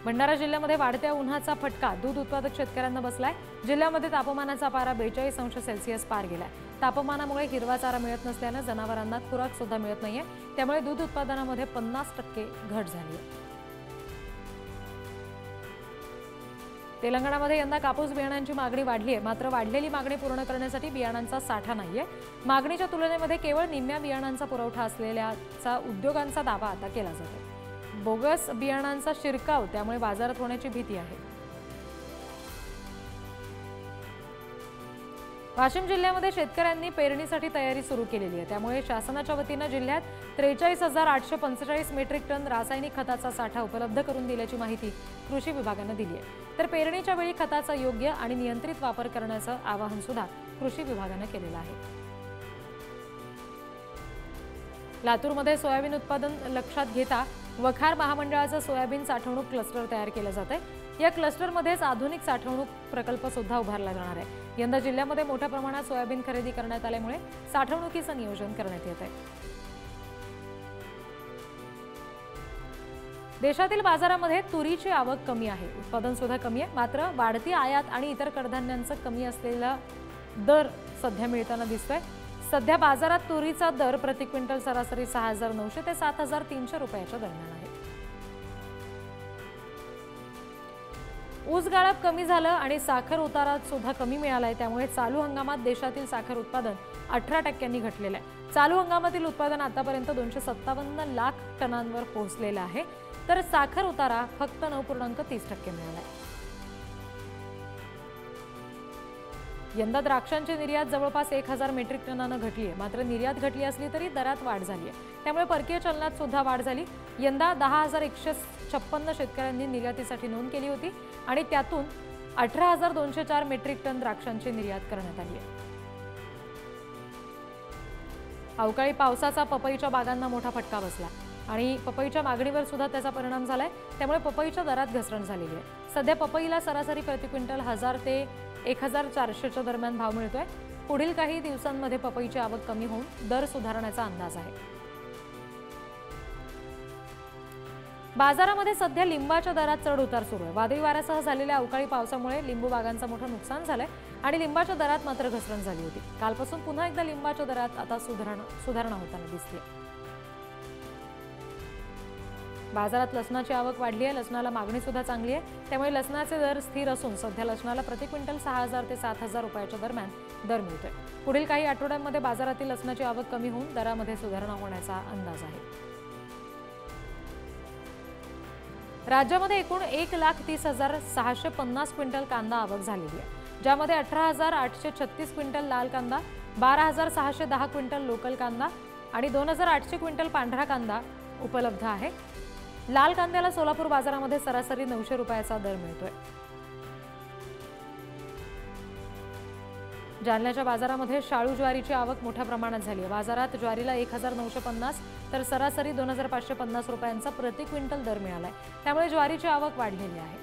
भंडारा जिल्ह्यामध्ये वाढत्या उन्हाचा फटका दूध उत्पादक शेतकऱ्यांना बसलाय। जिल्ह्यामध्ये तापमानाचा पारा 42 अंश सेल्सिअस पार गेलाय। तापमानामुळे हिरवा चारा मिळत नसल्याने जनावरांना खुराक सुद्धा मिळत नाहीये, त्यामुळे दूध उत्पादनामध्ये 50% घट झाली आहे। तेलंगणामध्ये यंदा कापूस बियाणांची मागणी वाढली आहे, मात्र वाढलेली मागणी पूर्ण करण्यासाठी बियाणांचा साठा नाहीये। मागणीच्या तुलनेमध्ये केवळ निम्म्या बियाणांचा पुरवठा असलेल्याचा उद्योगांचा दावा आता केला जातो। बोगस बियाणांचा शिरकाव त्यामुळे बाजारात होण्याची भीती आहे। वाशिम जिल्ह्यामध्ये शेतकऱ्यांनी पेरणीसाठी तयारी सुरू केलेली आहे, त्यामुळे शासनाच्या वतीने जिल्ह्यात 43,845 मेट्रिक टन रासायनिक खताचा साठा उपलब्ध करून दिल्याची माहिती कृषी विभागाने दिली आहे। तर पेरणीच्या वेळी खताचा योग्य आणि नियंत्रित वापर करण्याचं आवाहन सुद्धा कृषी विभागाने केलेलं आहे। लातूरमध्ये सोयाबीन उत्पादन लक्षात घेता वखार महामंडळाचा सोयाबीन साठवणूक क्लस्टर तयार केला जात आहे। या क्लस्टरमध्येच आधुनिक साठवणूक प्रकल्प सुद्धा उभारला जाणार आहे। यंदा जिल्ह्यामध्ये मोठ्या प्रमाणात सोयाबीन खरेदी करण्यात आल्यामुळे साठवणुकीचं नियोजन करण्यात येत आहे। देशातील बाजारामध्ये तुरीची आवक कमी आहे, उत्पादन सुद्धा कमी आहे, मात्र वाढती आयात आणि इतर कडधान्यांचा कमी असलेला दर सध्या मिळताना दिसतोय। सध्या बाजारात तुरीचा दर प्रति क्विंटल सरासरी 6,900 ते 7,300 रुपयाच्या दरम्यान आहे। ऊस गाळप कमी झालं आणि साखर उतारात सुद्धा कमी मिळालाय, त्यामुळे चालू हंगामात देशातील साखर उत्पादन 18% घटलेलं आहे। चालू हंगामातील उत्पादन आतापर्यंत 257 लाख टनांवर पोहोचलेलं आहे, तर साखर उतारा फक्त 9.30% मिळाला आहे। यंदा द्राक्षांची निर्यात जवळपास 1,000 मेट्रिक टनानं घटली आहे, मात्र निर्यात घटली असली तरी दरात वाढ झाली आहे, त्यामुळे परकीय चलनात सुद्धा वाढ झाली। यंदा 10,156 शेतकऱ्यांनी निर्यातीसाठी नोंद केली होती आणि त्यातून 18,204 मेट्रिक टन द्राक्षांची निर्यात करण्यात आली आहे। अवकाळी पावसाचा पपईच्या बागांना मोठा फटका बसला आणि पपईच्या मागणीवर सुद्धा त्याचा परिणाम झालाय, त्यामुळे पपईच्या दरात घसरण झालेली आहे। सध्या पपईला सरासरी प्रति क्विंटल 1,000 ते 1,400च्या दरम्यान भाव मिळतोय। पुढील काही दिवसांमध्ये पपईची आवक कमी होऊन दर सुधारण्याचा अंदाज आहे। बाजारामध्ये सध्या लिंबाच्या दरात चढ उतार सुरू आहे। वादळी वाऱ्यासह झालेल्या अवकाळी पावसामुळे लिंबू बागांचं मोठं नुकसान झालंय आणि लिंबाच्या दरात मात्र घसरण झाली होती। कालपासून पुन्हा एकदा लिंबाच्या दरात आता सुधारणा होताना दिसते। बाजारात लसणाची आवक वाढली आहे, लसणाला मागणी सुद्धा चांगली आहे, त्यामुळे लसणाचे दर स्थिर असून सध्या लसणाला प्रति क्विंटल 6,000 ते 7,000 रुपयाच्या दरम्यान दर मिळतोय। पुढील काही आठवड्यांमध्ये बाजारातील लसणाची आवक कमी होऊन दरामध्ये सुधारणा होण्याचा अंदाज आहे। राज्यामध्ये एकूण 1,30,650 क्विंटल कांदा आवक झालेली आहे, ज्यामध्ये 18,836 क्विंटल लाल कांदा, 12,610 क्विंटल लोकल कांदा आणि 2,800 क्विंटल पांढरा कांदा उपलब्ध आहे। लाल कांद्याला सोलापूर बाजारामध्ये सरासरी 900 रुपयाचा दर मिळतोय। जालन्याच्या बाजारामध्ये शाळू ज्वारीची आवक मोठ्या प्रमाणात झाली आहे। बाजारात ज्वारीला 1,950 तर सरासरी 2,550 रुपयांचा प्रति क्विंटल दर मिळालाय, त्यामुळे ज्वारीची आवक वाढलेली आहे।